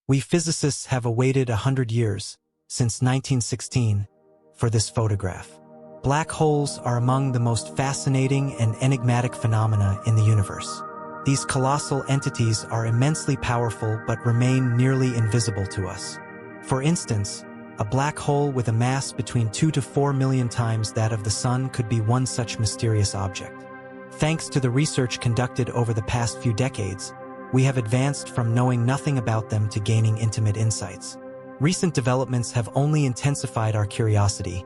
We physicists have awaited 100 years, since 1916, for this photograph. Black holes are among the most fascinating and enigmatic phenomena in the universe. These colossal entities are immensely powerful but remain nearly invisible to us. For instance, a black hole with a mass between 2 to 4 million times that of the Sun could be one such mysterious object. Thanks to the research conducted over the past few decades, we have advanced from knowing nothing about them to gaining intimate insights. Recent developments have only intensified our curiosity,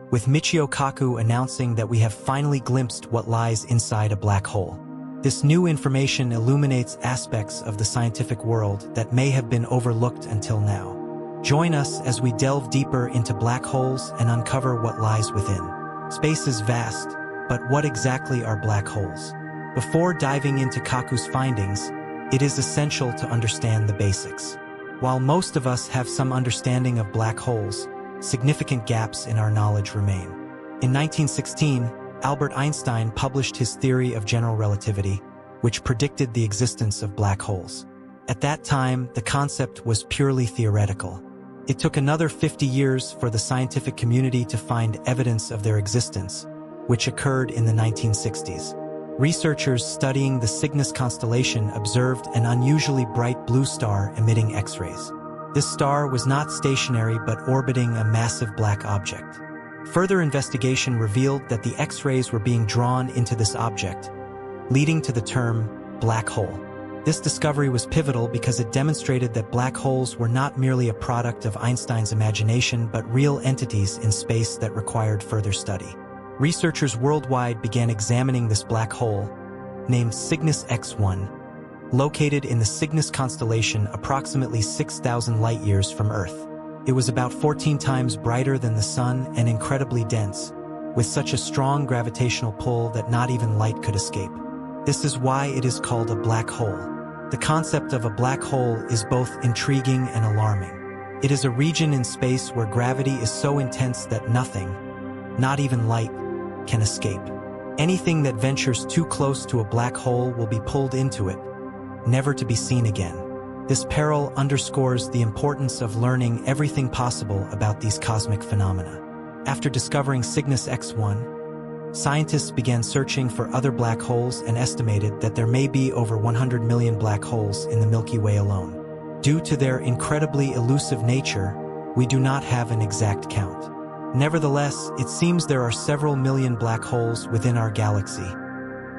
with Michio Kaku announcing that we have finally glimpsed what lies inside a black hole. This new information illuminates aspects of the scientific world that may have been overlooked until now. Join us as we delve deeper into black holes and uncover what lies within. Space is vast, but what exactly are black holes? Before diving into Kaku's findings, it is essential to understand the basics. While most of us have some understanding of black holes, significant gaps in our knowledge remain. In 1916, Albert Einstein published his theory of general relativity, which predicted the existence of black holes. At that time, the concept was purely theoretical. It took another 50 years for the scientific community to find evidence of their existence, which occurred in the 1960s. Researchers studying the Cygnus constellation observed an unusually bright blue star emitting X-rays. This star was not stationary but orbiting a massive black object. Further investigation revealed that the X-rays were being drawn into this object, leading to the term black hole. This discovery was pivotal because it demonstrated that black holes were not merely a product of Einstein's imagination but real entities in space that required further study. Researchers worldwide began examining this black hole, named Cygnus X1, located in the Cygnus constellation approximately 6,000 light-years from Earth. It was about 14 times brighter than the Sun and incredibly dense, with such a strong gravitational pull that not even light could escape. This is why it is called a black hole. The concept of a black hole is both intriguing and alarming. It is a region in space where gravity is so intense that nothing, not even light, can escape. Anything that ventures too close to a black hole will be pulled into it, never to be seen again. This peril underscores the importance of learning everything possible about these cosmic phenomena. After discovering Cygnus X1, scientists began searching for other black holes and estimated that there may be over 100 million black holes in the Milky Way alone. Due to their incredibly elusive nature, we do not have an exact count. Nevertheless, it seems there are several million black holes within our galaxy,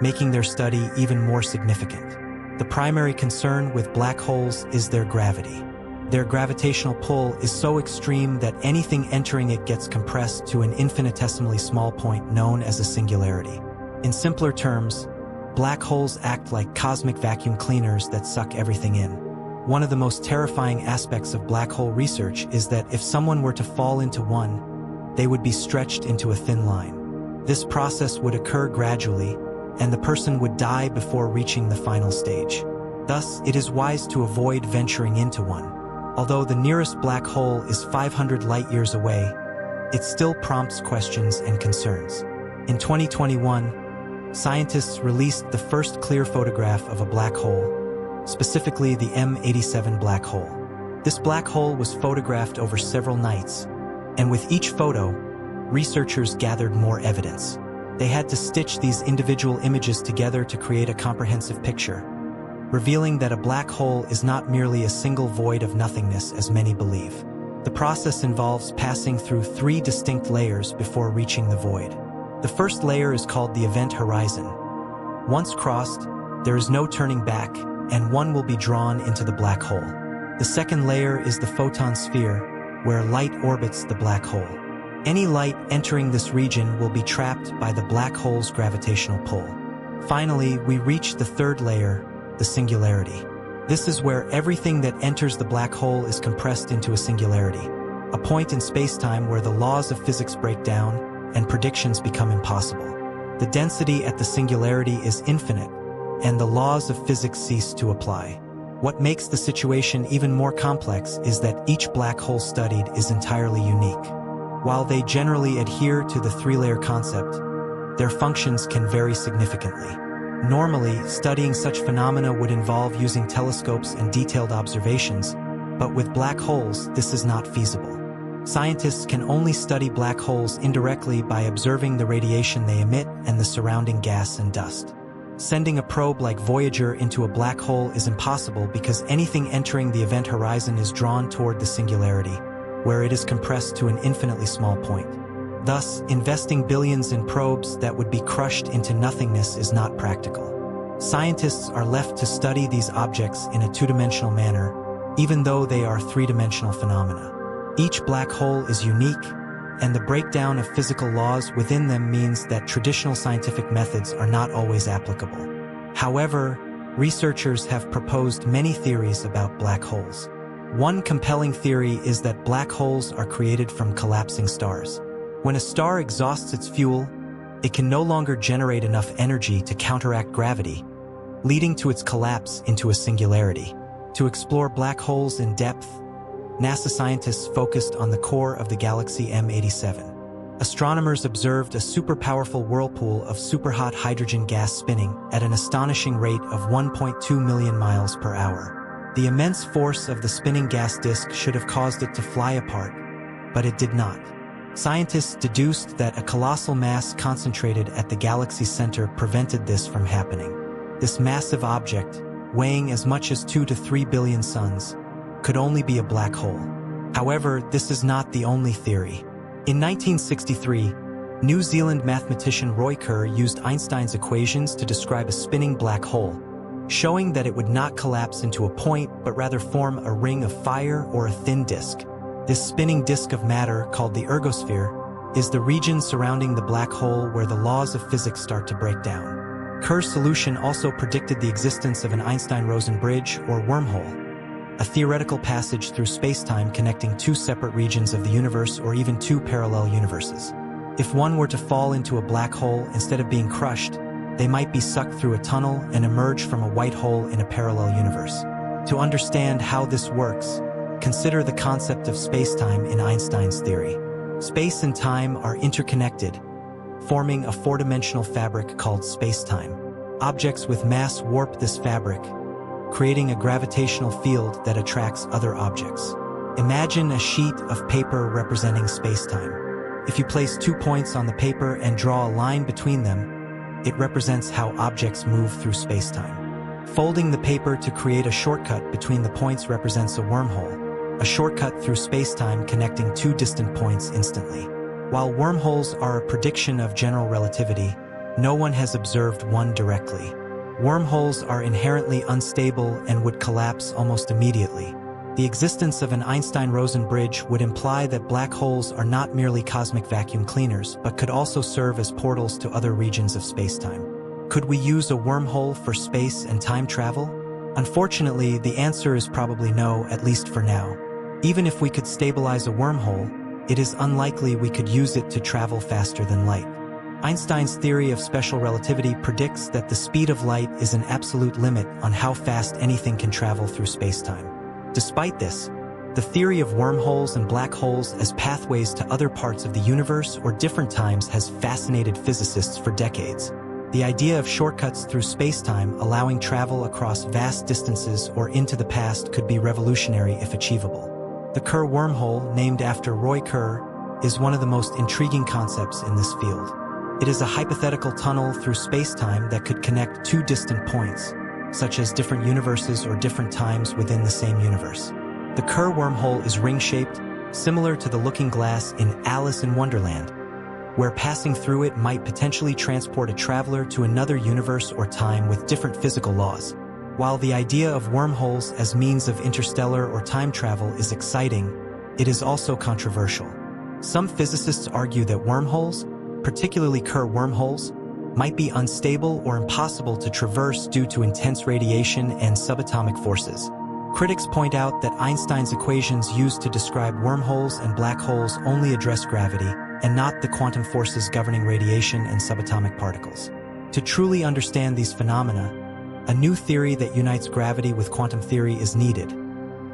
making their study even more significant. The primary concern with black holes is their gravity. Their gravitational pull is so extreme that anything entering it gets compressed to an infinitesimally small point known as a singularity. In simpler terms, black holes act like cosmic vacuum cleaners that suck everything in. One of the most terrifying aspects of black hole research is that if someone were to fall into one, they would be stretched into a thin line. This process would occur gradually, and the person would die before reaching the final stage. Thus, it is wise to avoid venturing into one. Although the nearest black hole is 500 light-years away, it still prompts questions and concerns. In 2021, scientists released the first clear photograph of a black hole, specifically the M87 black hole. This black hole was photographed over several nights, and with each photo, researchers gathered more evidence. They had to stitch these individual images together to create a comprehensive picture, revealing that a black hole is not merely a single void of nothingness as many believe. The process involves passing through 3 distinct layers before reaching the void. The first layer is called the event horizon. Once crossed, there is no turning back, and one will be drawn into the black hole. The second layer is the photon sphere, where light orbits the black hole. Any light entering this region will be trapped by the black hole's gravitational pull. Finally, we reach the third layer, the singularity. This is where everything that enters the black hole is compressed into a singularity, a point in space-time where the laws of physics break down and predictions become impossible. The density at the singularity is infinite, and the laws of physics cease to apply. What makes the situation even more complex is that each black hole studied is entirely unique. While they generally adhere to the 3-layer concept, their functions can vary significantly. Normally, studying such phenomena would involve using telescopes and detailed observations, But with black holes, this is not feasible. Scientists can only study black holes indirectly by observing the radiation they emit and the surrounding gas and dust. Sending a probe like Voyager into a black hole is impossible because anything entering the event horizon is drawn toward the singularity, where it is compressed to an infinitely small point. Thus, investing billions in probes that would be crushed into nothingness is not practical. Scientists are left to study these objects in a two-dimensional manner, even though they are three-dimensional phenomena. Each black hole is unique, and the breakdown of physical laws within them means that traditional scientific methods are not always applicable. However, researchers have proposed many theories about black holes. One compelling theory is that black holes are created from collapsing stars. When a star exhausts its fuel, it can no longer generate enough energy to counteract gravity, leading to its collapse into a singularity. To explore black holes in depth, NASA scientists focused on the core of the galaxy M87. Astronomers observed a super-powerful whirlpool of superhot hydrogen gas spinning at an astonishing rate of 1.2 million miles per hour. The immense force of the spinning gas disk should have caused it to fly apart, but it did not. Scientists deduced that a colossal mass concentrated at the galaxy's center prevented this from happening. This massive object, weighing as much as 2 to 3 billion suns, could only be a black hole. However, this is not the only theory. In 1963, New Zealand mathematician Roy Kerr used Einstein's equations to describe a spinning black hole, showing that it would not collapse into a point but rather form a ring of fire or a thin disk. This spinning disk of matter, called the ergosphere, is the region surrounding the black hole where the laws of physics start to break down. Kerr's solution also predicted the existence of an Einstein-Rosen bridge or wormhole, a theoretical passage through space-time connecting two separate regions of the universe or even two parallel universes. If one were to fall into a black hole instead of being crushed, they might be sucked through a tunnel and emerge from a white hole in a parallel universe. To understand how this works, consider the concept of space-time in Einstein's theory. Space and time are interconnected, forming a four-dimensional fabric called space-time. Objects with mass warp this fabric, creating a gravitational field that attracts other objects. Imagine a sheet of paper representing space-time. If you place 2 points on the paper and draw a line between them, it represents how objects move through space-time. Folding the paper to create a shortcut between the points represents a wormhole, a shortcut through space-time connecting two distant points instantly. While wormholes are a prediction of general relativity, no one has observed one directly. Wormholes are inherently unstable and would collapse almost immediately. The existence of an Einstein-Rosen bridge would imply that black holes are not merely cosmic vacuum cleaners, but could also serve as portals to other regions of spacetime. Could we use a wormhole for space and time travel? Unfortunately, the answer is probably no, at least for now. Even if we could stabilize a wormhole, it is unlikely we could use it to travel faster than light. Einstein's theory of special relativity predicts that the speed of light is an absolute limit on how fast anything can travel through spacetime. Despite this, the theory of wormholes and black holes as pathways to other parts of the universe or different times has fascinated physicists for decades. The idea of shortcuts through spacetime allowing travel across vast distances or into the past could be revolutionary if achievable. The Kerr wormhole, named after Roy Kerr, is one of the most intriguing concepts in this field. It is a hypothetical tunnel through space-time that could connect two distant points, such as different universes or different times within the same universe. The Kerr wormhole is ring-shaped, similar to the looking glass in Alice in Wonderland, where passing through it might potentially transport a traveler to another universe or time with different physical laws. While the idea of wormholes as means of interstellar or time travel is exciting, it is also controversial. Some physicists argue that wormholes, particularly Kerr wormholes, might be unstable or impossible to traverse due to intense radiation and subatomic forces. Critics point out that Einstein's equations used to describe wormholes and black holes only address gravity, and not the quantum forces governing radiation and subatomic particles. To truly understand these phenomena, a new theory that unites gravity with quantum theory is needed,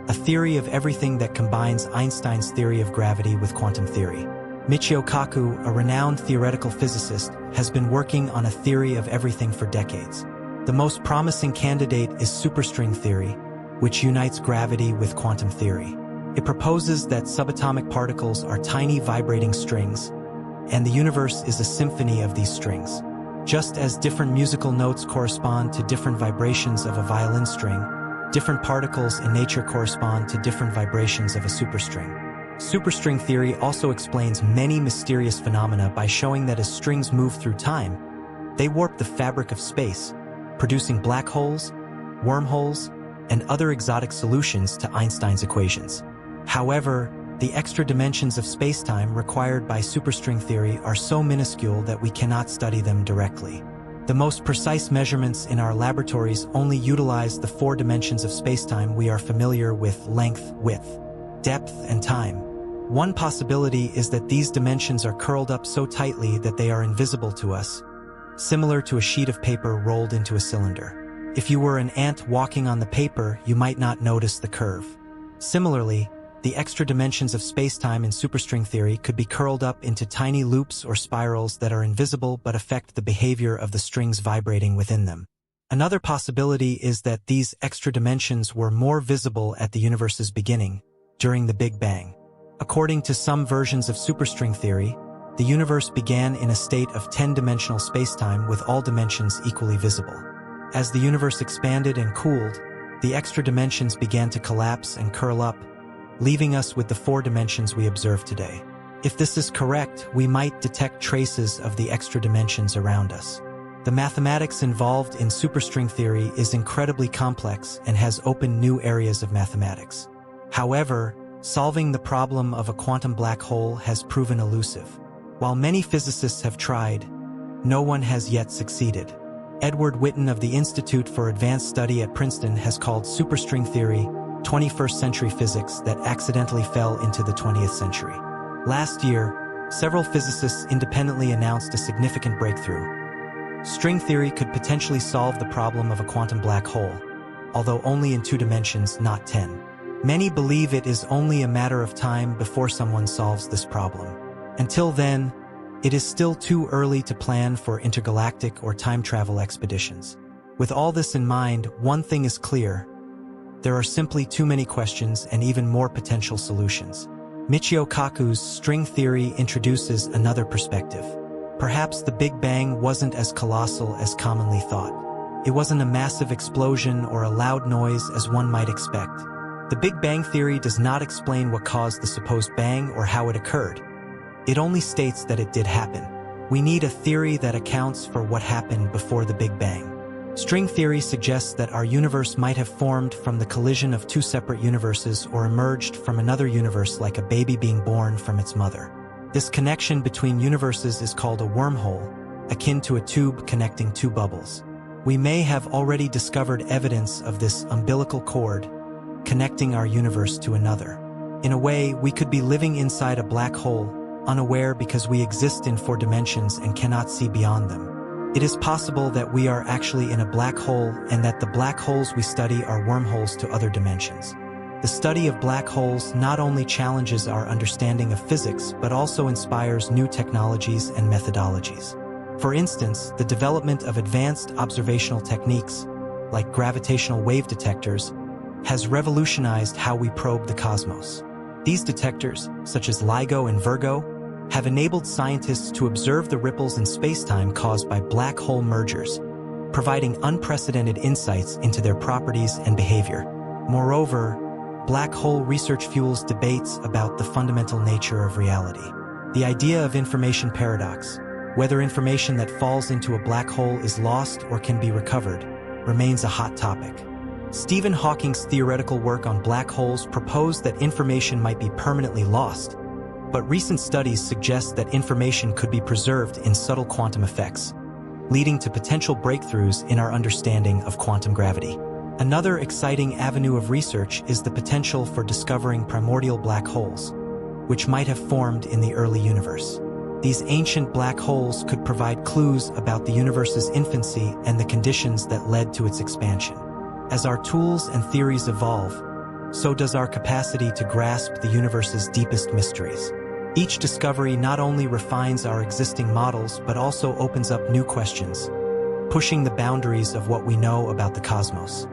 a theory of everything that combines Einstein's theory of gravity with quantum theory. Michio Kaku, a renowned theoretical physicist, has been working on a theory of everything for decades. The most promising candidate is superstring theory, which unites gravity with quantum theory. It proposes that subatomic particles are tiny vibrating strings, and the universe is a symphony of these strings. Just as different musical notes correspond to different vibrations of a violin string, different particles in nature correspond to different vibrations of a superstring. Superstring theory also explains many mysterious phenomena by showing that as strings move through time, they warp the fabric of space, producing black holes, wormholes, and other exotic solutions to Einstein's equations. However, the extra dimensions of spacetime required by superstring theory are so minuscule that we cannot study them directly. The most precise measurements in our laboratories only utilize the 4 dimensions of spacetime we are familiar with: length, width, depth, and time. One possibility is that these dimensions are curled up so tightly that they are invisible to us, similar to a sheet of paper rolled into a cylinder. If you were an ant walking on the paper, you might not notice the curve. Similarly, the extra dimensions of spacetime in superstring theory could be curled up into tiny loops or spirals that are invisible but affect the behavior of the strings vibrating within them. Another possibility is that these extra dimensions were more visible at the universe's beginning, during the Big Bang. According to some versions of superstring theory, the universe began in a state of 10-dimensional spacetime with all dimensions equally visible. As the universe expanded and cooled, the extra dimensions began to collapse and curl up, leaving us with the 4 dimensions we observe today. If this is correct, we might detect traces of the extra dimensions around us. The mathematics involved in superstring theory is incredibly complex and has opened new areas of mathematics. However, solving the problem of a quantum black hole has proven elusive. While many physicists have tried, no one has yet succeeded. Edward Witten of the Institute for Advanced Study at Princeton has called superstring theory 21st century physics that accidentally fell into the 20th century. Last year, several physicists independently announced a significant breakthrough. String theory could potentially solve the problem of a quantum black hole, although only in 2 dimensions, not 10. Many believe it is only a matter of time before someone solves this problem. Until then, it is still too early to plan for intergalactic or time travel expeditions. With all this in mind, one thing is clear: there are simply too many questions and even more potential solutions. Michio Kaku's string theory introduces another perspective. Perhaps the Big Bang wasn't as colossal as commonly thought. It wasn't a massive explosion or a loud noise as one might expect. The Big Bang theory does not explain what caused the supposed bang or how it occurred. It only states that it did happen. We need a theory that accounts for what happened before the Big Bang. String theory suggests that our universe might have formed from the collision of 2 separate universes or emerged from another universe like a baby being born from its mother. This connection between universes is called a wormhole, akin to a tube connecting 2 bubbles. We may have already discovered evidence of this umbilical cord connecting our universe to another. In a way, we could be living inside a black hole, unaware because we exist in 4 dimensions and cannot see beyond them. It is possible that we are actually in a black hole and that the black holes we study are wormholes to other dimensions. The study of black holes not only challenges our understanding of physics but also inspires new technologies and methodologies. For instance, the development of advanced observational techniques, like gravitational wave detectors, has revolutionized how we probe the cosmos. These detectors, such as LIGO and Virgo, have enabled scientists to observe the ripples in spacetime caused by black hole mergers, providing unprecedented insights into their properties and behavior. Moreover, black hole research fuels debates about the fundamental nature of reality. The idea of information paradox, whether information that falls into a black hole is lost or can be recovered, remains a hot topic. Stephen Hawking's theoretical work on black holes proposed that information might be permanently lost, but recent studies suggest that information could be preserved in subtle quantum effects, leading to potential breakthroughs in our understanding of quantum gravity. Another exciting avenue of research is the potential for discovering primordial black holes, which might have formed in the early universe. These ancient black holes could provide clues about the universe's infancy and the conditions that led to its expansion. As our tools and theories evolve, so does our capacity to grasp the universe's deepest mysteries. Each discovery not only refines our existing models but also opens up new questions, pushing the boundaries of what we know about the cosmos.